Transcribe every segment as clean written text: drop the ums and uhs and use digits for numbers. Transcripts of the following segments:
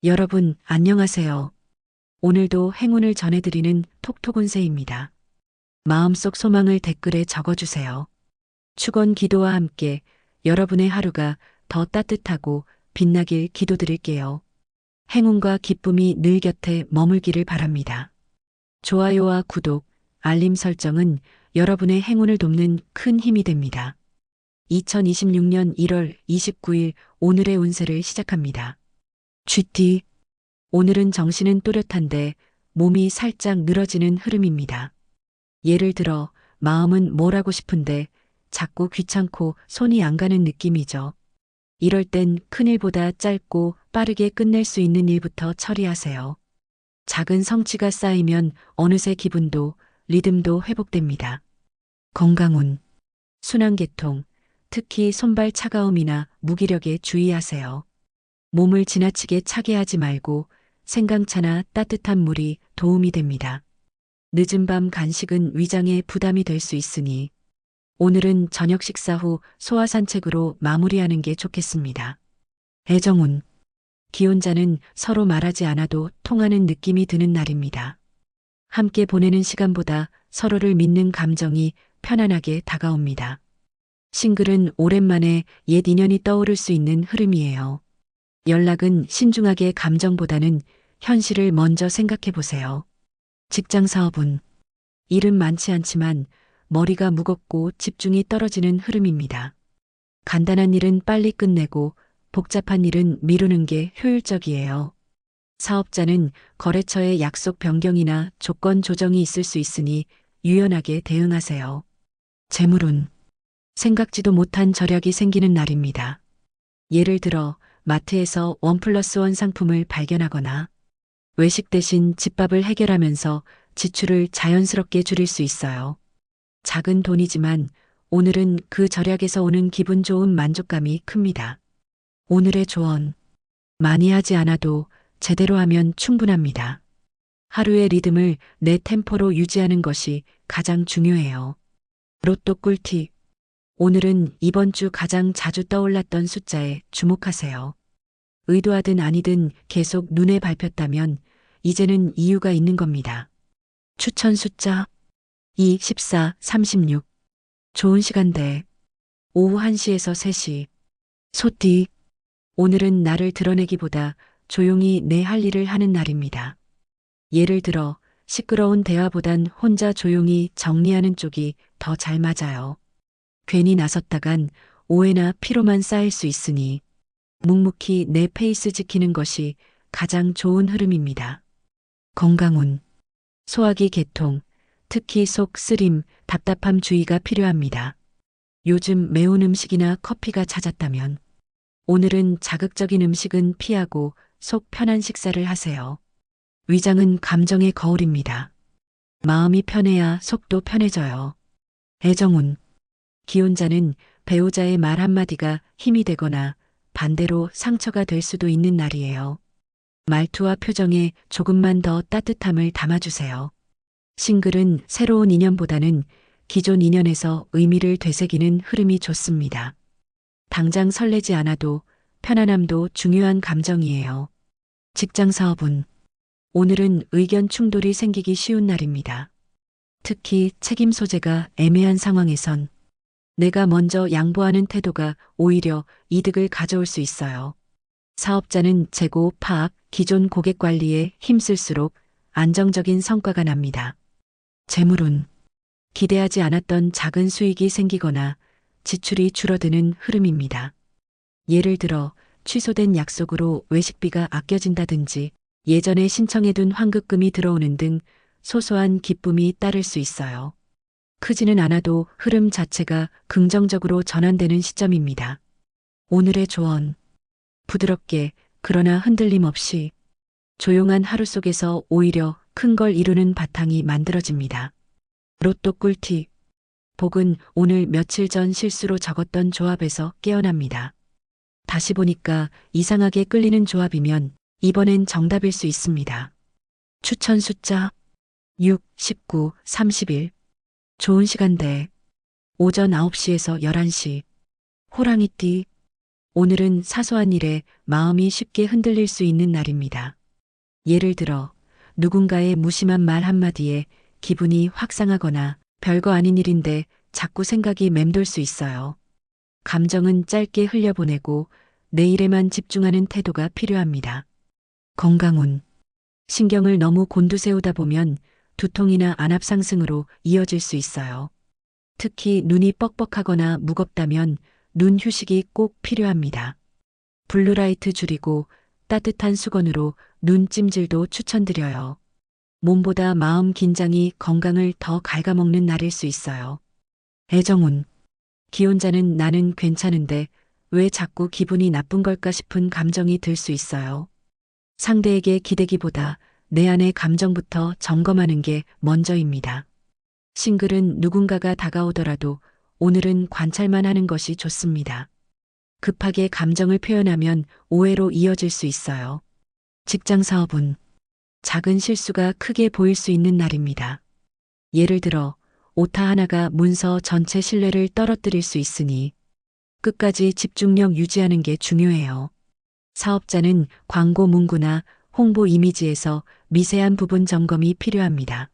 여러분, 안녕하세요. 오늘도 행운을 전해드리는 톡톡운세입니다. 마음속 소망을 댓글에 적어주세요. 축원 기도와 함께 여러분의 하루가 더 따뜻하고 빛나길 기도드릴게요. 행운과 기쁨이 늘 곁에 머물기를 바랍니다. 좋아요와 구독, 알림 설정은 여러분의 행운을 돕는 큰 힘이 됩니다. 2026년 1월 29일 오늘의 운세를 시작합니다. GT. 오늘은 정신은 또렷한데 몸이 살짝 늘어지는 흐름입니다. 예를 들어 마음은 뭘 하고 싶은데 자꾸 귀찮고 손이 안 가는 느낌이죠. 이럴 땐 큰일보다 짧고 빠르게 끝낼 수 있는 일부터 처리하세요. 작은 성취가 쌓이면 어느새 기분도 리듬도 회복됩니다. 건강운. 순환계통. 특히 손발 차가움이나 무기력에 주의하세요. 몸을 지나치게 차게 하지 말고 생강차나 따뜻한 물이 도움이 됩니다. 늦은 밤 간식은 위장에 부담이 될 수 있으니 오늘은 저녁 식사 후 소화 산책으로 마무리하는 게 좋겠습니다. 애정운. 기혼자는 서로 말하지 않아도 통하는 느낌이 드는 날입니다. 함께 보내는 시간보다 서로를 믿는 감정이 편안하게 다가옵니다. 싱글은 오랜만에 옛 인연이 떠오를 수 있는 흐름이에요. 연락은 신중하게 감정보다는 현실을 먼저 생각해 보세요. 직장 사업은 일은 많지 않지만 머리가 무겁고 집중이 떨어지는 흐름입니다. 간단한 일은 빨리 끝내고 복잡한 일은 미루는 게 효율적이에요. 사업자는 거래처의 약속 변경이나 조건 조정이 있을 수 있으니 유연하게 대응하세요. 재물운. 생각지도 못한 절약이 생기는 날입니다. 예를 들어 마트에서 1+1 상품을 발견하거나 외식 대신 집밥을 해결하면서 지출을 자연스럽게 줄일 수 있어요. 작은 돈이지만 오늘은 그 절약에서 오는 기분 좋은 만족감이 큽니다. 오늘의 조언. 많이 하지 않아도 제대로 하면 충분합니다. 하루의 리듬을 내 템포로 유지하는 것이 가장 중요해요. 로또 꿀팁. 오늘은 이번 주 가장 자주 떠올랐던 숫자에 주목하세요. 의도하든 아니든 계속 눈에 밟혔다면 이제는 이유가 있는 겁니다. 추천 숫자 2, 14, 36. 좋은 시간대 오후 1시에서 3시. 소띠. 오늘은 나를 드러내기보다 조용히 내 할 일을 하는 날입니다. 예를 들어 시끄러운 대화보단 혼자 조용히 정리하는 쪽이 더 잘 맞아요. 괜히 나섰다간 오해나 피로만 쌓일 수 있으니 묵묵히 내 페이스 지키는 것이 가장 좋은 흐름입니다. 건강운. 소화기 개통, 특히 속 쓰림, 답답함 주의가 필요합니다. 요즘 매운 음식이나 커피가 잦았다면 오늘은 자극적인 음식은 피하고 속 편한 식사를 하세요. 위장은 감정의 거울입니다. 마음이 편해야 속도 편해져요. 애정운. 기혼자는 배우자의 말 한마디가 힘이 되거나 반대로 상처가 될 수도 있는 날이에요. 말투와 표정에 조금만 더 따뜻함을 담아주세요. 싱글은 새로운 인연보다는 기존 인연에서 의미를 되새기는 흐름이 좋습니다. 당장 설레지 않아도 편안함도 중요한 감정이에요. 직장 사업은 오늘은 의견 충돌이 생기기 쉬운 날입니다. 특히 책임 소재가 애매한 상황에선 내가 먼저 양보하는 태도가 오히려 이득을 가져올 수 있어요. 사업자는 재고 파악, 기존 고객 관리에 힘쓸수록 안정적인 성과가 납니다. 재물운. 기대하지 않았던 작은 수익이 생기거나 지출이 줄어드는 흐름입니다. 예를 들어 취소된 약속으로 외식비가 아껴진다든지 예전에 신청해둔 환급금이 들어오는 등 소소한 기쁨이 따를 수 있어요. 크지는 않아도 흐름 자체가 긍정적으로 전환되는 시점입니다. 오늘의 조언. 부드럽게 그러나 흔들림 없이 조용한 하루 속에서 오히려 큰 걸 이루는 바탕이 만들어집니다. 로또 꿀팁. 복은 오늘 며칠 전 실수로 적었던 조합에서 깨어납니다. 다시 보니까 이상하게 끌리는 조합이면 이번엔 정답일 수 있습니다. 추천 숫자 6, 19, 31. 좋은 시간대 오전 9시에서 11시. 호랑이띠. 오늘은 사소한 일에 마음이 쉽게 흔들릴 수 있는 날입니다. 예를 들어 누군가의 무심한 말 한마디에 기분이 확 상하거나 별거 아닌 일인데 자꾸 생각이 맴돌 수 있어요. 감정은 짧게 흘려보내고 내일에만 집중하는 태도가 필요합니다. 건강운. 신경을 너무 곤두세우다 보면 두통이나 안압 상승으로 이어질 수 있어요. 특히 눈이 뻑뻑하거나 무겁다면 눈 휴식이 꼭 필요합니다. 블루라이트 줄이고 따뜻한 수건으로 눈 찜질도 추천드려요. 몸보다 마음 긴장이 건강을 더 갉아먹는 날일 수 있어요. 애정운. 기혼자는 나는 괜찮은데 왜 자꾸 기분이 나쁜 걸까 싶은 감정이 들 수 있어요. 상대에게 기대기보다 내 안의 감정부터 점검하는 게 먼저입니다. 싱글은 누군가가 다가오더라도 오늘은 관찰만 하는 것이 좋습니다. 급하게 감정을 표현하면 오해로 이어질 수 있어요. 직장 사업은 작은 실수가 크게 보일 수 있는 날입니다. 예를 들어 오타 하나가 문서 전체 신뢰를 떨어뜨릴 수 있으니 끝까지 집중력 유지하는 게 중요해요. 사업자는 광고 문구나 홍보 이미지에서 미세한 부분 점검이 필요합니다.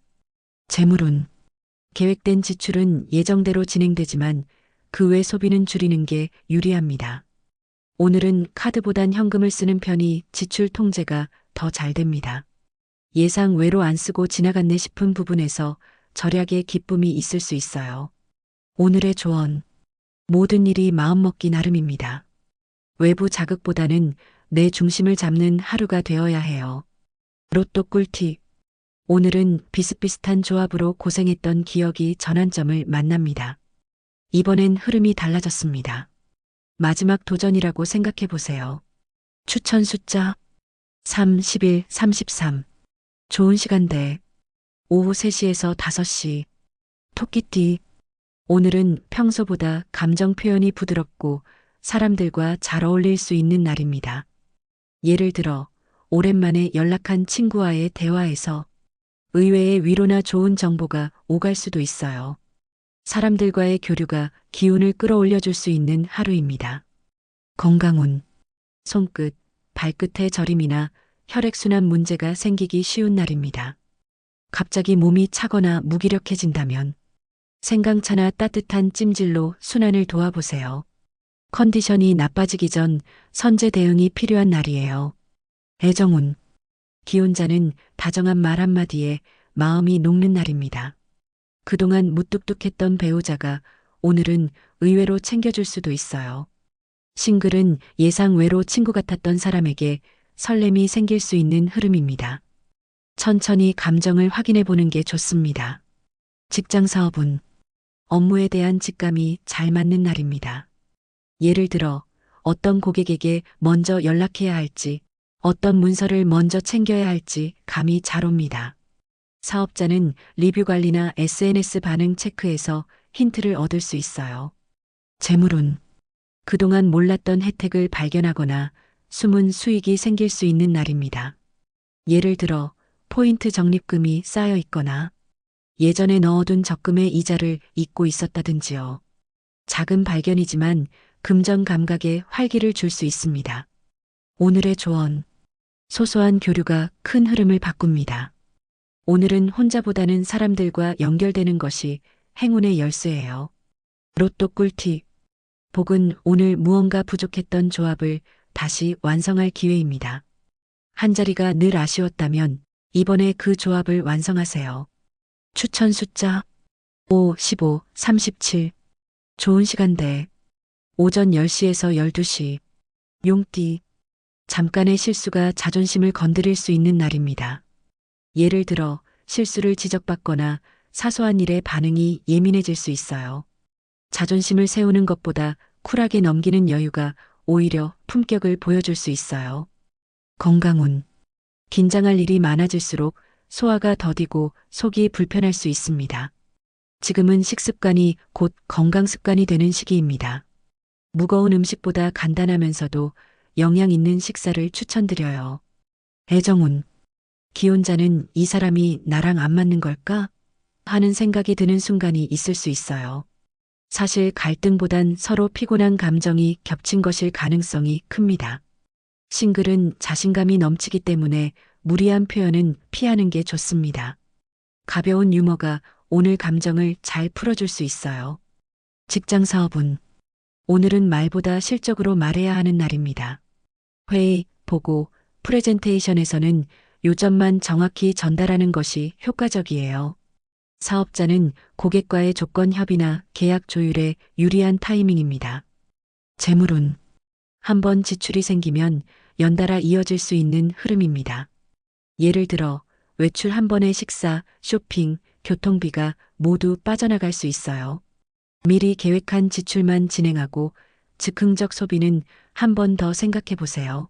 재물운. 계획된 지출은 예정대로 진행되지만 그 외 소비는 줄이는 게 유리합니다. 오늘은 카드보단 현금을 쓰는 편이 지출 통제가 더 잘 됩니다. 예상 외로 안 쓰고 지나갔네 싶은 부분에서 절약의 기쁨이 있을 수 있어요. 오늘의 조언. 모든 일이 마음먹기 나름입니다. 외부 자극보다는 내 중심을 잡는 하루가 되어야 해요. 로또 꿀팁. 오늘은 비슷비슷한 조합으로 고생했던 기억이 전환점을 만납니다. 이번엔 흐름이 달라졌습니다. 마지막 도전이라고 생각해 보세요. 추천 숫자 3, 11, 33. 좋은 시간대 오후 3시에서 5시. 토끼띠. 오늘은 평소보다 감정 표현이 부드럽고 사람들과 잘 어울릴 수 있는 날입니다. 예를 들어 오랜만에 연락한 친구와의 대화에서 의외의 위로나 좋은 정보가 오갈 수도 있어요. 사람들과의 교류가 기운을 끌어올려 줄 수 있는 하루입니다. 건강운. 손끝, 발끝의 저림이나 혈액순환 문제가 생기기 쉬운 날입니다. 갑자기 몸이 차거나 무기력해진다면 생강차나 따뜻한 찜질로 순환을 도와보세요. 컨디션이 나빠지기 전 선제 대응이 필요한 날이에요. 애정운. 기혼자는 다정한 말 한마디에 마음이 녹는 날입니다. 그동안 무뚝뚝했던 배우자가 오늘은 의외로 챙겨줄 수도 있어요. 싱글은 예상 외로 친구 같았던 사람에게 설렘이 생길 수 있는 흐름입니다. 천천히 감정을 확인해 보는 게 좋습니다. 직장 사업은 업무에 대한 직감이 잘 맞는 날입니다. 예를 들어 어떤 고객에게 먼저 연락해야 할지, 어떤 문서를 먼저 챙겨야 할지 감이 잘 옵니다. 사업자는 리뷰 관리나 SNS 반응 체크에서 힌트를 얻을 수 있어요. 재물운. 그동안 몰랐던 혜택을 발견하거나 숨은 수익이 생길 수 있는 날입니다. 예를 들어 포인트 적립금이 쌓여 있거나 예전에 넣어둔 적금의 이자를 잊고 있었다든지요. 작은 발견이지만 금전 감각에 활기를 줄 수 있습니다. 오늘의 조언. 소소한 교류가 큰 흐름을 바꿉니다. 오늘은 혼자보다는 사람들과 연결되는 것이 행운의 열쇠예요. 로또 꿀팁. 복은 오늘 무언가 부족했던 조합을 다시 완성할 기회입니다. 한 자리가 늘 아쉬웠다면 이번에 그 조합을 완성하세요. 추천 숫자 5, 15, 37. 좋은 시간대 오전 10시에서 12시. 용띠. 잠깐의 실수가 자존심을 건드릴 수 있는 날입니다. 예를 들어 실수를 지적받거나 사소한 일에 반응이 예민해질 수 있어요. 자존심을 세우는 것보다 쿨하게 넘기는 여유가 오히려 품격을 보여줄 수 있어요. 건강운. 긴장할 일이 많아질수록 소화가 더디고 속이 불편할 수 있습니다. 지금은 식습관이 곧 건강 습관이 되는 시기입니다. 무거운 음식보다 간단하면서도 영양 있는 식사를 추천드려요. 애정운. 기혼자는 이 사람이 나랑 안 맞는 걸까? 하는 생각이 드는 순간이 있을 수 있어요. 사실 갈등보단 서로 피곤한 감정이 겹친 것일 가능성이 큽니다. 싱글은 자신감이 넘치기 때문에 무리한 표현은 피하는 게 좋습니다. 가벼운 유머가 오늘 감정을 잘 풀어줄 수 있어요. 직장 사업은 오늘은 말보다 실적으로 말해야 하는 날입니다. 회의, 보고, 프레젠테이션에서는 요점만 정확히 전달하는 것이 효과적이에요. 사업자는 고객과의 조건 협의나 계약 조율에 유리한 타이밍입니다. 재물운 한번 지출이 생기면 연달아 이어질 수 있는 흐름입니다. 예를 들어 외출 한 번의 식사, 쇼핑, 교통비가 모두 빠져나갈 수 있어요. 미리 계획한 지출만 진행하고 즉흥적 소비는 한 번 더 생각해 보세요.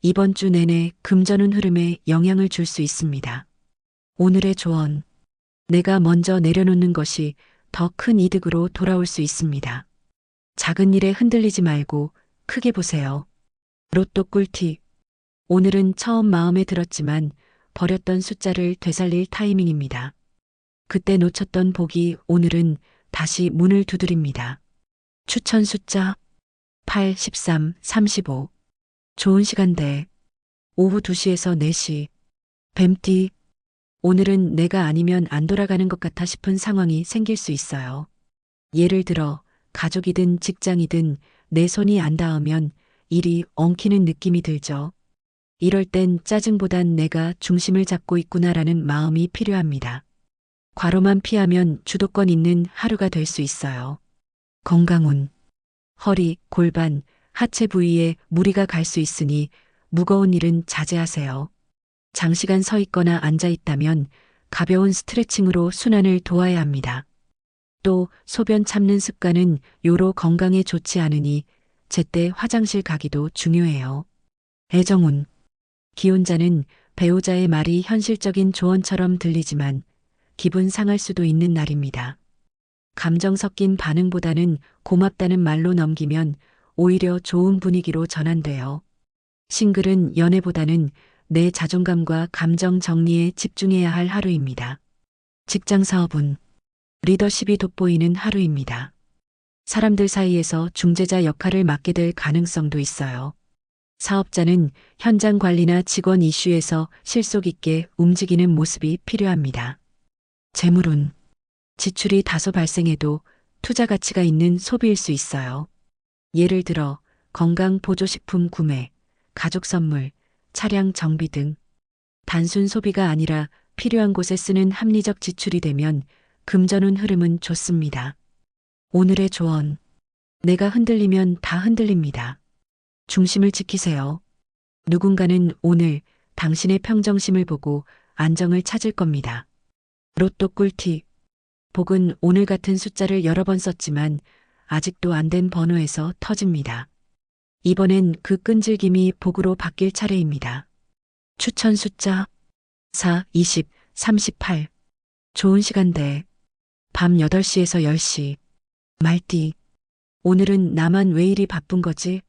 이번 주 내내 금전운 흐름에 영향을 줄 수 있습니다. 오늘의 조언. 내가 먼저 내려놓는 것이 더 큰 이득으로 돌아올 수 있습니다. 작은 일에 흔들리지 말고 크게 보세요. 로또 꿀팁. 오늘은 처음 마음에 들었지만 버렸던 숫자를 되살릴 타이밍입니다. 그때 놓쳤던 복이 오늘은 다시 문을 두드립니다. 추천 숫자 8, 13, 35. 좋은 시간대. 오후 2시에서 4시. 뱀띠. 오늘은 내가 아니면 안 돌아가는 것 같아 싶은 상황이 생길 수 있어요. 예를 들어 가족이든 직장이든 내 손이 안 닿으면 일이 엉키는 느낌이 들죠. 이럴 땐 짜증보단 내가 중심을 잡고 있구나라는 마음이 필요합니다. 과로만 피하면 주도권 있는 하루가 될 수 있어요. 건강운. 허리, 골반, 하체 부위에 무리가 갈 수 있으니 무거운 일은 자제하세요. 장시간 서 있거나 앉아 있다면 가벼운 스트레칭으로 순환을 도와야 합니다. 또 소변 참는 습관은 요로 건강에 좋지 않으니 제때 화장실 가기도 중요해요. 애정운. 기혼자는 배우자의 말이 현실적인 조언처럼 들리지만 기분 상할 수도 있는 날입니다. 감정 섞인 반응보다는 고맙다는 말로 넘기면 오히려 좋은 분위기로 전환돼요. 싱글은 연애보다는 내 자존감과 감정 정리에 집중해야 할 하루입니다. 직장 사업은 리더십이 돋보이는 하루입니다. 사람들 사이에서 중재자 역할을 맡게 될 가능성도 있어요. 사업자는 현장 관리나 직원 이슈에서 실속 있게 움직이는 모습이 필요합니다. 재물운. 지출이 다소 발생해도 투자 가치가 있는 소비일 수 있어요. 예를 들어 건강 보조식품 구매, 가족 선물, 차량 정비 등 단순 소비가 아니라 필요한 곳에 쓰는 합리적 지출이 되면 금전운 흐름은 좋습니다. 오늘의 조언. 내가 흔들리면 다 흔들립니다. 중심을 지키세요. 누군가는 오늘 당신의 평정심을 보고 안정을 찾을 겁니다. 로또 꿀팁. 복은 오늘 같은 숫자를 여러 번 썼지만 아직도 안 된 번호에서 터집니다. 이번엔 그 끈질김이 복으로 바뀔 차례입니다. 추천 숫자 4, 20, 38. 좋은 시간대. 밤 8시에서 10시. 말띠. 오늘은 나만 왜 이리 바쁜 거지?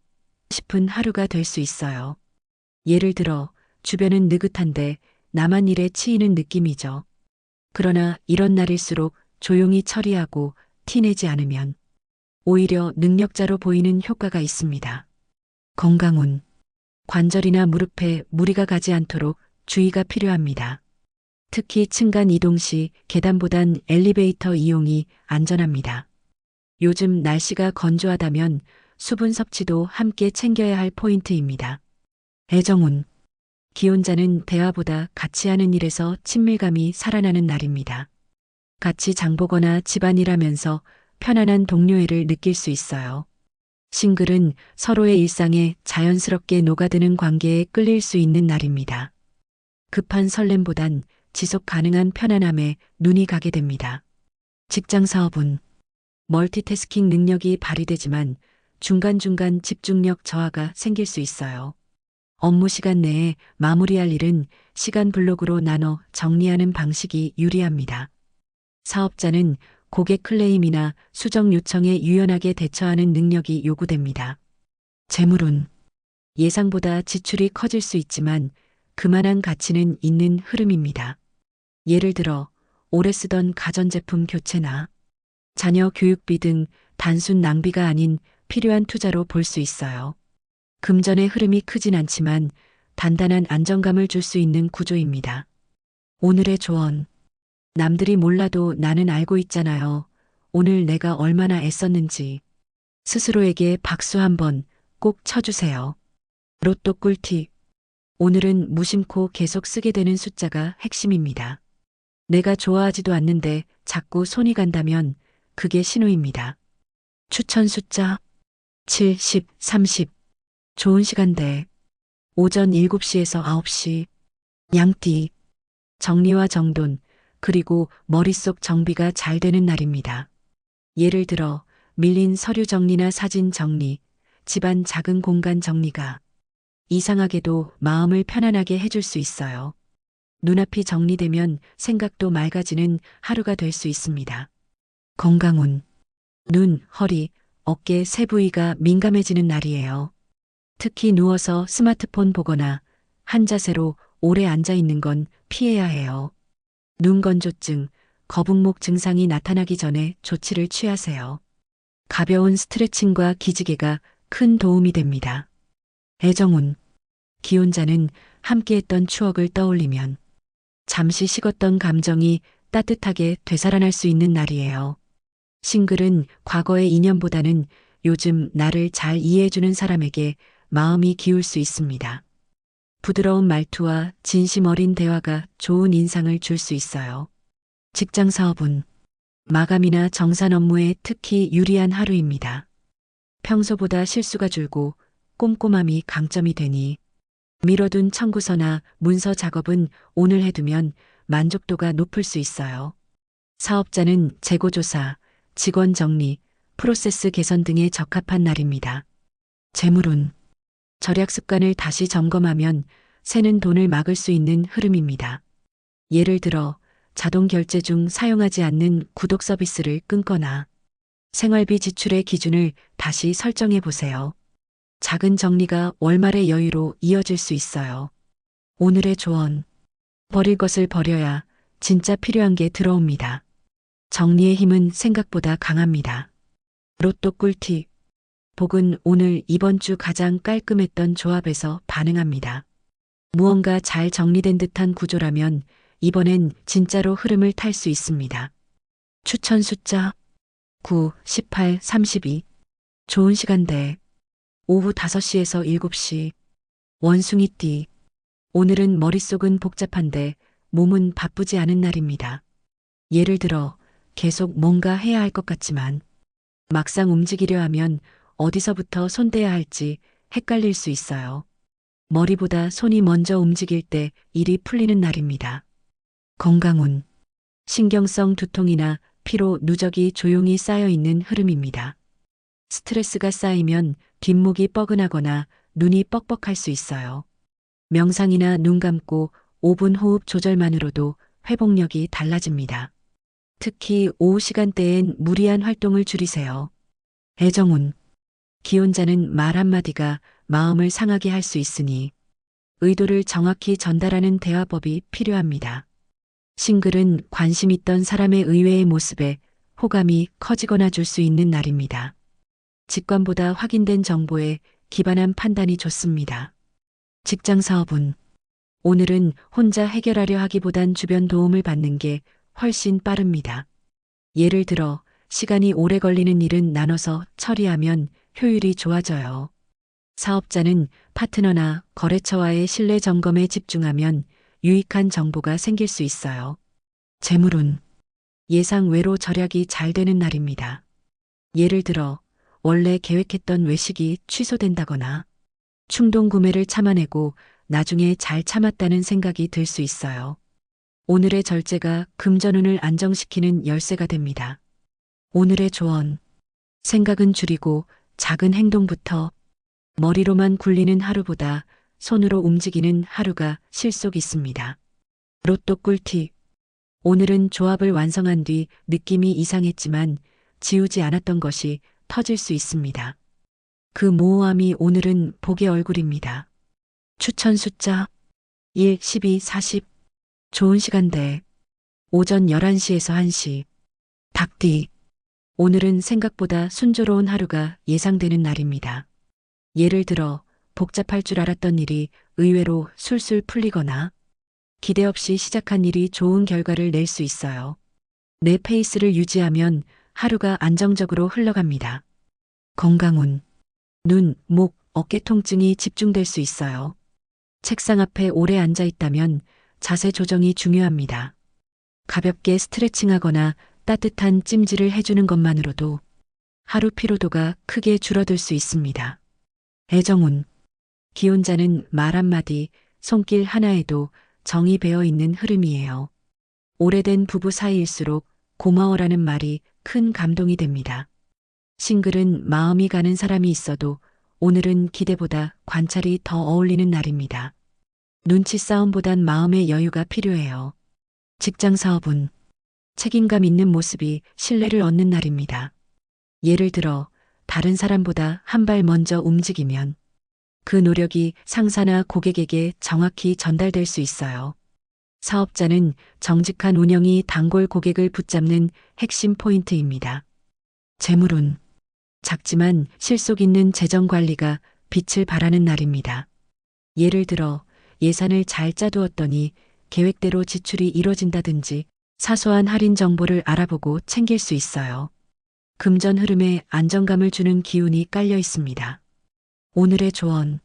싶은 하루가 될 수 있어요. 예를 들어 주변은 느긋한데 나만 일에 치이는 느낌이죠. 그러나 이런 날일수록 조용히 처리하고 티내지 않으면 오히려 능력자로 보이는 효과가 있습니다. 건강운. 관절이나 무릎에 무리가 가지 않도록 주의가 필요합니다. 특히 층간 이동 시 계단보단 엘리베이터 이용이 안전합니다. 요즘 날씨가 건조하다면 수분 섭취도 함께 챙겨야 할 포인트입니다. 애정운. 기혼자는 대화보다 같이 하는 일에서 친밀감이 살아나는 날입니다. 같이 장보거나 집안일하면서 편안한 동료애를 느낄 수 있어요. 싱글은 서로의 일상에 자연스럽게 녹아드는 관계에 끌릴 수 있는 날입니다. 급한 설렘보단 지속 가능한 편안함에 눈이 가게 됩니다. 직장 사업은 멀티태스킹 능력이 발휘되지만 중간중간 집중력 저하가 생길 수 있어요. 업무 시간 내에 마무리할 일은 시간 블록으로 나눠 정리하는 방식이 유리합니다. 사업자는 고객 클레임이나 수정 요청에 유연하게 대처하는 능력이 요구됩니다. 재물운. 예상보다 지출이 커질 수 있지만 그만한 가치는 있는 흐름입니다. 예를 들어 오래 쓰던 가전제품 교체나 자녀 교육비 등 단순 낭비가 아닌 필요한 투자로 볼 수 있어요. 금전의 흐름이 크진 않지만 단단한 안정감을 줄 수 있는 구조입니다. 오늘의 조언. 남들이 몰라도 나는 알고 있잖아요. 오늘 내가 얼마나 애썼는지. 스스로에게 박수 한번 꼭 쳐주세요. 로또 꿀팁. 오늘은 무심코 계속 쓰게 되는 숫자가 핵심입니다. 내가 좋아하지도 않는데 자꾸 손이 간다면 그게 신호입니다. 추천 숫자 7, 10, 30. 좋은 시간대. 오전 7시에서 9시. 양띠. 정리와 정돈, 그리고 머릿속 정비가 잘 되는 날입니다. 예를 들어 밀린 서류 정리나 사진 정리, 집안 작은 공간 정리가 이상하게도 마음을 편안하게 해줄 수 있어요. 눈앞이 정리되면 생각도 맑아지는 하루가 될 수 있습니다. 건강운. 눈, 허리, 어깨 세 부위가 민감해지는 날이에요. 특히 누워서 스마트폰 보거나 한 자세로 오래 앉아 있는 건 피해야 해요. 눈 건조증, 거북목 증상이 나타나기 전에 조치를 취하세요. 가벼운 스트레칭과 기지개가 큰 도움이 됩니다. 애정운. 기혼자는 함께했던 추억을 떠올리면 잠시 식었던 감정이 따뜻하게 되살아날 수 있는 날이에요. 싱글은 과거의 인연보다는 요즘 나를 잘 이해해주는 사람에게 마음이 기울 수 있습니다. 부드러운 말투와 진심 어린 대화가 좋은 인상을 줄 수 있어요. 직장 사업은 마감이나 정산 업무에 특히 유리한 하루입니다. 평소보다 실수가 줄고 꼼꼼함이 강점이 되니 미뤄둔 청구서나 문서 작업은 오늘 해두면 만족도가 높을 수 있어요. 사업자는 재고조사, 직원 정리, 프로세스 개선 등에 적합한 날입니다. 재물운. 절약 습관을 다시 점검하면 새는 돈을 막을 수 있는 흐름입니다. 예를 들어 자동 결제 중 사용하지 않는 구독 서비스를 끊거나 생활비 지출의 기준을 다시 설정해 보세요. 작은 정리가 월말의 여유로 이어질 수 있어요. 오늘의 조언. 버릴 것을 버려야 진짜 필요한 게 들어옵니다. 정리의 힘은 생각보다 강합니다. 로또 꿀팁. 복은 오늘 이번 주 가장 깔끔했던 조합에서 반응합니다. 무언가 잘 정리된 듯한 구조라면 이번엔 진짜로 흐름을 탈 수 있습니다. 추천 숫자 9, 18, 32. 좋은 시간대. 오후 5시에서 7시. 원숭이띠. 오늘은 머릿속은 복잡한데 몸은 바쁘지 않은 날입니다. 예를 들어 계속 뭔가 해야 할 것 같지만 막상 움직이려 하면 어디서부터 손대야 할지 헷갈릴 수 있어요. 머리보다 손이 먼저 움직일 때 일이 풀리는 날입니다. 건강운. 신경성 두통이나 피로 누적이 조용히 쌓여 있는 흐름입니다. 스트레스가 쌓이면 뒷목이 뻐근하거나 눈이 뻑뻑할 수 있어요. 명상이나 눈 감고 5분 호흡 조절만으로도 회복력이 달라집니다. 특히 오후 시간대엔 무리한 활동을 줄이세요. 애정운. 기혼자는 말 한마디가 마음을 상하게 할 수 있으니 의도를 정확히 전달하는 대화법이 필요합니다. 싱글은 관심 있던 사람의 의외의 모습에 호감이 커지거나 줄 수 있는 날입니다. 직관보다 확인된 정보에 기반한 판단이 좋습니다. 직장 사업은 오늘은 혼자 해결하려 하기보단 주변 도움을 받는 게 훨씬 빠릅니다. 예를 들어 시간이 오래 걸리는 일은 나눠서 처리하면 효율이 좋아져요. 사업자는 파트너나 거래처와의 신뢰 점검에 집중하면 유익한 정보가 생길 수 있어요. 재물운. 예상 외로 절약이 잘 되는 날입니다. 예를 들어 원래 계획했던 외식이 취소된다거나 충동 구매를 참아내고 나중에 잘 참았다는 생각이 들 수 있어요. 오늘의 절제가 금전운을 안정시키는 열쇠가 됩니다. 오늘의 조언. 생각은 줄이고 작은 행동부터. 머리로만 굴리는 하루보다 손으로 움직이는 하루가 실속 있습니다. 로또 꿀팁. 오늘은 조합을 완성한 뒤 느낌이 이상했지만 지우지 않았던 것이 터질 수 있습니다. 그 모호함이 오늘은 복의 얼굴입니다. 추천 숫자 1, 12, 40. 좋은 시간대. 오전 11시에서 1시. 닭띠. 오늘은 생각보다 순조로운 하루가 예상되는 날입니다. 예를 들어 복잡할 줄 알았던 일이 의외로 술술 풀리거나 기대 없이 시작한 일이 좋은 결과를 낼 수 있어요. 내 페이스를 유지하면 하루가 안정적으로 흘러갑니다. 건강운. 눈, 목, 어깨 통증이 집중될 수 있어요. 책상 앞에 오래 앉아 있다면 자세 조정이 중요합니다. 가볍게 스트레칭하거나 따뜻한 찜질을 해주는 것만으로도 하루 피로도가 크게 줄어들 수 있습니다. 애정운. 기혼자는 말 한마디, 손길 하나에도 정이 배어 있는 흐름이에요. 오래된 부부 사이일수록 고마워라는 말이 큰 감동이 됩니다. 싱글은 마음이 가는 사람이 있어도 오늘은 기대보다 관찰이 더 어울리는 날입니다. 눈치 싸움보단 마음의 여유가 필요해요. 직장 사업은 책임감 있는 모습이 신뢰를 얻는 날입니다. 예를 들어 다른 사람보다 한 발 먼저 움직이면 그 노력이 상사나 고객에게 정확히 전달될 수 있어요. 사업자는 정직한 운영이 단골 고객을 붙잡는 핵심 포인트입니다. 재물운. 작지만 실속 있는 재정 관리가 빛을 발하는 날입니다. 예를 들어 예산을 잘 짜두었더니 계획대로 지출이 이뤄진다든지 사소한 할인 정보를 알아보고 챙길 수 있어요. 금전 흐름에 안정감을 주는 기운이 깔려 있습니다. 오늘의 조언.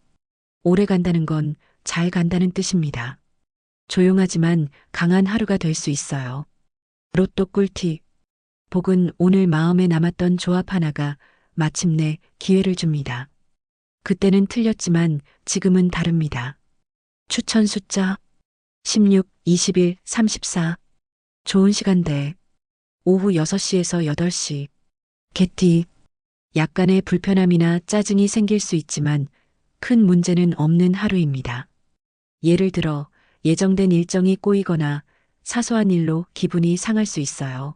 오래 간다는 건 잘 간다는 뜻입니다. 조용하지만 강한 하루가 될 수 있어요. 로또 꿀팁. 복은 오늘 마음에 남았던 조합 하나가 마침내 기회를 줍니다. 그때는 틀렸지만 지금은 다릅니다. 추천 숫자 16, 21, 34. 좋은 시간대 오후 6시에서 8시. 개띠. 약간의 불편함이나 짜증이 생길 수 있지만 큰 문제는 없는 하루입니다. 예를 들어 예정된 일정이 꼬이거나 사소한 일로 기분이 상할 수 있어요.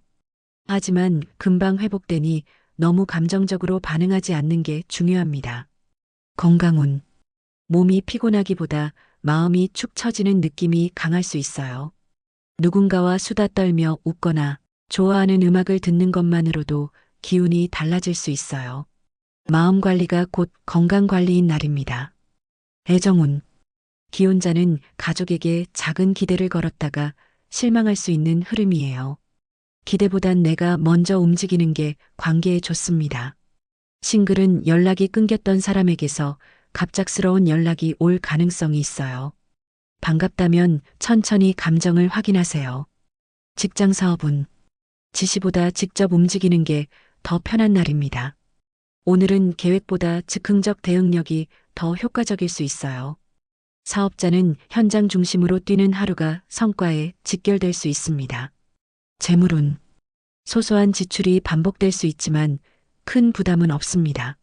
하지만 금방 회복되니 너무 감정적으로 반응하지 않는 게 중요합니다. 건강운. 몸이 피곤하기보다 마음이 축 처지는 느낌이 강할 수 있어요. 누군가와 수다 떨며 웃거나 좋아하는 음악을 듣는 것만으로도 기운이 달라질 수 있어요. 마음 관리가 곧 건강 관리인 날입니다. 애정운. 기혼자는 가족에게 작은 기대를 걸었다가 실망할 수 있는 흐름이에요. 기대보단 내가 먼저 움직이는 게 관계에 좋습니다. 싱글은 연락이 끊겼던 사람에게서 갑작스러운 연락이 올 가능성이 있어요. 반갑다면 천천히 감정을 확인하세요. 직장 사업은 지시보다 직접 움직이는 게 더 편한 날입니다. 오늘은 계획보다 즉흥적 대응력이 더 효과적일 수 있어요. 사업자는 현장 중심으로 뛰는 하루가 성과에 직결될 수 있습니다. 재물운. 소소한 지출이 반복될 수 있지만 큰 부담은 없습니다.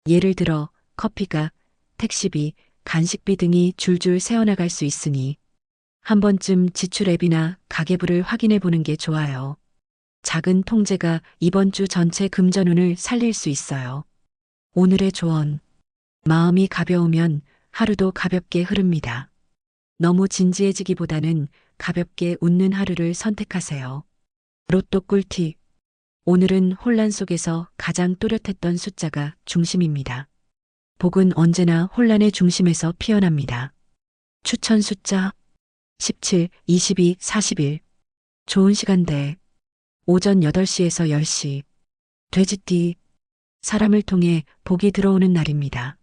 예를 들어 커피값, 택시비, 간식비 등이 줄줄 새어나갈 수 있으니 한 번쯤 지출 앱이나 가계부를 확인해 보는 게 좋아요. 작은 통제가 이번 주 전체 금전운을 살릴 수 있어요. 오늘의 조언. 마음이 가벼우면 하루도 가볍게 흐릅니다. 너무 진지해지기보다는 가볍게 웃는 하루를 선택하세요. 로또 꿀팁. 오늘은 혼란 속에서 가장 또렷했던 숫자가 중심입니다. 복은 언제나 혼란의 중심에서 피어납니다. 추천 숫자 17, 22, 41. 좋은 시간대 오전 8시에서 10시. 돼지띠. 사람을 통해 복이 들어오는 날입니다.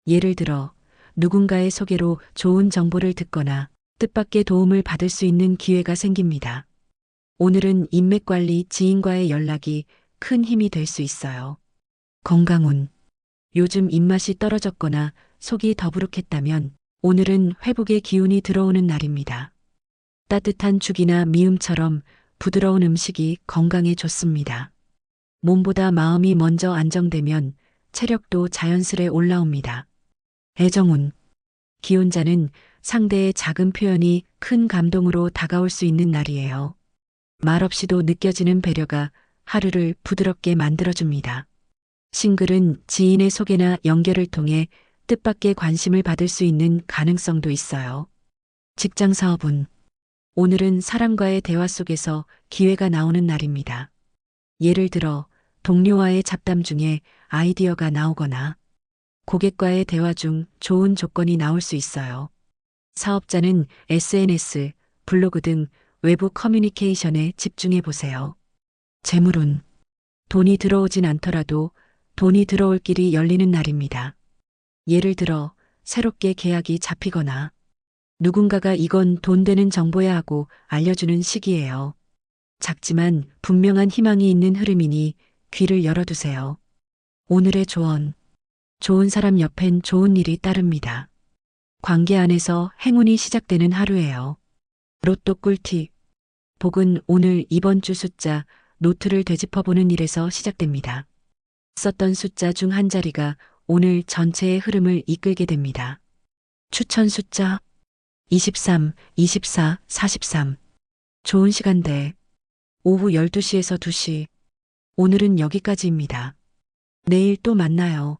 예를 들어 누군가의 소개로 좋은 정보를 듣거나 뜻밖의 도움을 받을 수 있는 기회가 생깁니다. 오늘은 인맥 관리 지인과의 연락이 큰 힘이 될 수 있어요. 건강운. 요즘 입맛이 떨어졌거나 속이 더부룩했다면 오늘은 회복의 기운이 들어오는 날입니다. 따뜻한 죽이나 미음처럼 부드러운 음식이 건강에 좋습니다. 몸보다 마음이 먼저 안정되면 체력도 자연스레 올라옵니다. 애정운. 기혼자는 상대의 작은 표현이 큰 감동으로 다가올 수 있는 날이에요. 말없이도 느껴지는 배려가 하루를 부드럽게 만들어줍니다. 싱글은 지인의 소개나 연결을 통해 뜻밖의 관심을 받을 수 있는 가능성도 있어요. 직장 사업은 오늘은 사람과의 대화 속에서 기회가 나오는 날입니다. 예를 들어 동료와의 잡담 중에 아이디어가 나오거나 고객과의 대화 중 좋은 조건이 나올 수 있어요. 사업자는 SNS, 블로그 등 외부 커뮤니케이션에 집중해 보세요. 재물운. 돈이 들어오진 않더라도 돈이 들어올 길이 열리는 날입니다. 예를 들어 새롭게 계약이 잡히거나 누군가가 이건 돈 되는 정보야 하고 알려주는 시기예요. 작지만 분명한 희망이 있는 흐름이니 귀를 열어두세요. 오늘의 조언. 좋은 사람 옆엔 좋은 일이 따릅니다. 관계 안에서 행운이 시작되는 하루예요. 로또 꿀팁. 복은 오늘 이번 주 숫자 노트를 되짚어보는 일에서 시작됩니다. 썼던 숫자 중 한 자리가 오늘 전체의 흐름을 이끌게 됩니다. 추천 숫자 23, 24, 43. 좋은 시간대 오후 12시에서 2시. 오늘은 여기까지입니다. 내일 또 만나요.